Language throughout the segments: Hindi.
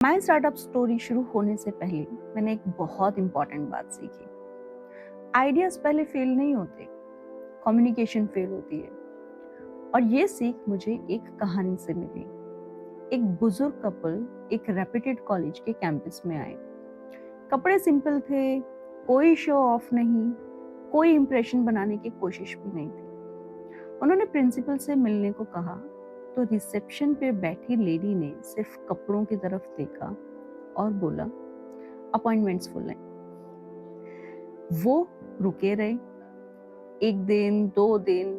माय स्टार्टअप स्टोरी शुरू होने से पहले मैंने एक बहुत इंपॉर्टेंट बात सीखी। आइडियाज पहले फेल नहीं होते, कम्युनिकेशन फेल होती है। और ये सीख मुझे एक कहानी से मिली। एक बुजुर्ग कपल एक रेप्यूटेड कॉलेज के कैंपस में आए। कपड़े सिंपल थे, कोई शो ऑफ नहीं, कोई इंप्रेशन बनाने की कोशिश भी नहीं थी। उन्होंने प्रिंसिपल से मिलने को कहा तो रिसेप्शन पे बैठी लेडी ने सिर्फ कपड़ों की तरफ देखा और बोला, अपॉइंटमेंट्स फुल हैं। वो रुके रहे, 1 दिन, 2 दिन,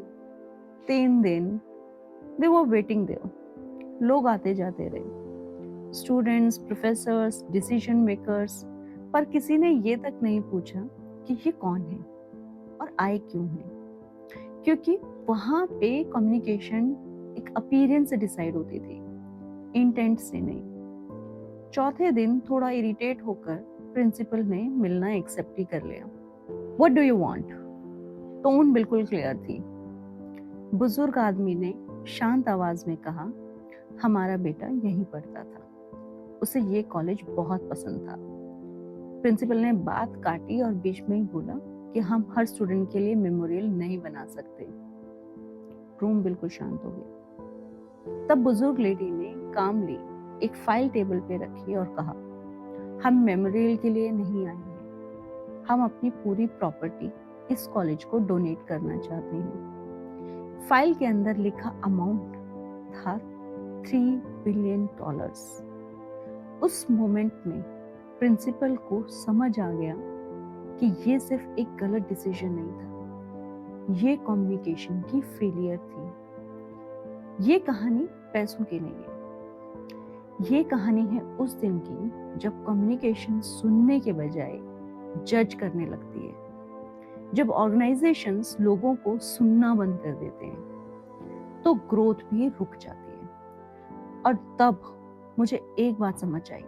3 दिन, दे वर वेटिंग देयर। लोग आते जाते रहे, स्टूडेंट्स, प्रोफेसर्स, डिसीजन मेकर्स, पर किसी ने ये तक नहीं पूछा कि ये कौन है और आए क्यों है। क्योंकि वहां पे कम्युनिकेशन एक अपीयरेंस से डिसाइड होती थी, इंटेंट से नहीं। चौथे दिन थोड़ा इरिटेट होकर प्रिंसिपल ने मिलना एक्सेप्ट ही कर लिया। What do you want? Tone बिल्कुल क्लियर थी। बुजुर्ग आदमी ने शांत आवाज में कहा, हमारा बेटा यहीं पढ़ता था, उसे ये कॉलेज बहुत पसंद था। प्रिंसिपल ने बात काटी और बीच में ही बोला कि हम हर स्टूडेंट के लिए मेमोरियल नहीं बना सकते। रूम बिल्कुल शांत हो गया। तब बुजुर्ग लेडी ने कामली एक फाइल टेबल पे रखी और कहा, हम मेमोरियल के लिए नहीं आए हैं, हम अपनी पूरी प्रॉपर्टी इस कॉलेज को डोनेट करना चाहते हैं। फाइल के अंदर लिखा अमाउंट था $3 बिलियन। उस मोमेंट में प्रिंसिपल को समझ आ गया कि ये सिर्फ एक गलत डिसीजन नहीं था, ये कम्युनिकेशन की फेलियर थी। ये कहानी पैसों की नहीं है, ये कहानी है उस दिन की जब कम्युनिकेशन सुनने के बजाय जज करने लगती है। जब ऑर्गेनाइजेशंस लोगों को सुनना बंद कर देते हैं तो ग्रोथ भी रुक जाती है। और तब मुझे एक बात समझ आई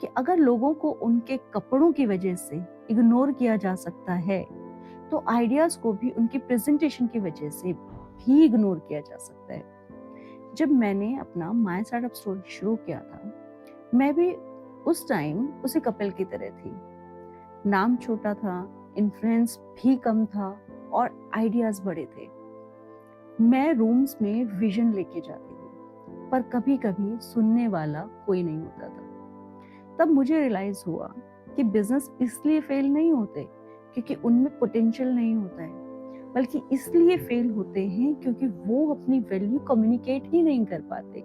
कि अगर लोगों को उनके कपड़ों की वजह से इग्नोर किया जा सकता है तो आइडियाज को भी उनकी प्रेजेंटेशन की वजह से भी इग्नोर किया जा सकता है। जब मैंने अपना माय स्टार्टअप स्टोरी शुरू किया था, मैं भी उस टाइम उसी कपल की तरह थी। नाम छोटा था, इन्फ्लुएंस भी कम था और आइडियाज बड़े थे। मैं रूम्स में विजन लेके जाती थी, पर कभी कभी सुनने वाला कोई नहीं होता था। तब मुझे रियलाइज हुआ कि बिजनेस इसलिए फेल नहीं होते क्योंकि उनमें पोटेंशियल नहीं होता है, बल्कि इसलिए फेल होते हैं क्योंकि वो अपनी वैल्यू कम्युनिकेट ही नहीं कर पाते।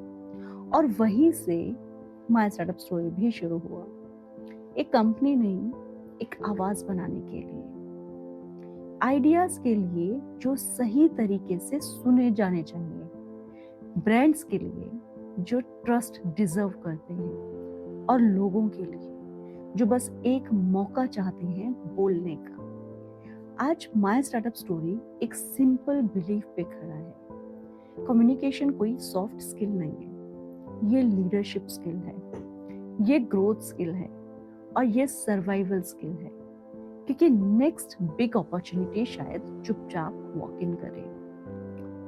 और वहीं से माय स्टार्टअप स्टोरी भी शुरू हुआ, एक कंपनी नहीं, एक आवाज बनाने के लिए, आइडियाज के लिए जो सही तरीके से सुने जाने चाहिए, ब्रांड्स के लिए जो ट्रस्ट डिजर्व करते हैं, और लोगों के लिए जो बस एक मौका चाहते हैं बोलने का। आज माय स्टार्टअप स्टोरी एक सिंपल बिलीफ पे खड़ा है, कम्युनिकेशन कोई सॉफ्ट स्किल नहीं है, ये लीडरशिप स्किल है, ये ग्रोथ स्किल है और ये सर्वाइवल स्किल है। क्योंकि नेक्स्ट बिग अपॉर्चुनिटी शायद चुपचाप वॉक इन करे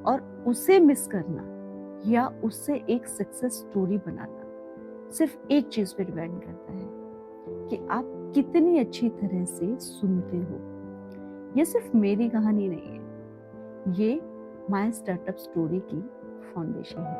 और उसे मिस करना या उससे एक सक्सेस स्टोरी बनाना सिर्फ एक चीज पे डिपेंड करता है कि आप कितनी अच्छी तरह से सुनते हो। ये सिर्फ मेरी कहानी नहीं है, ये माय स्टार्टअप स्टोरी की फाउंडेशन है।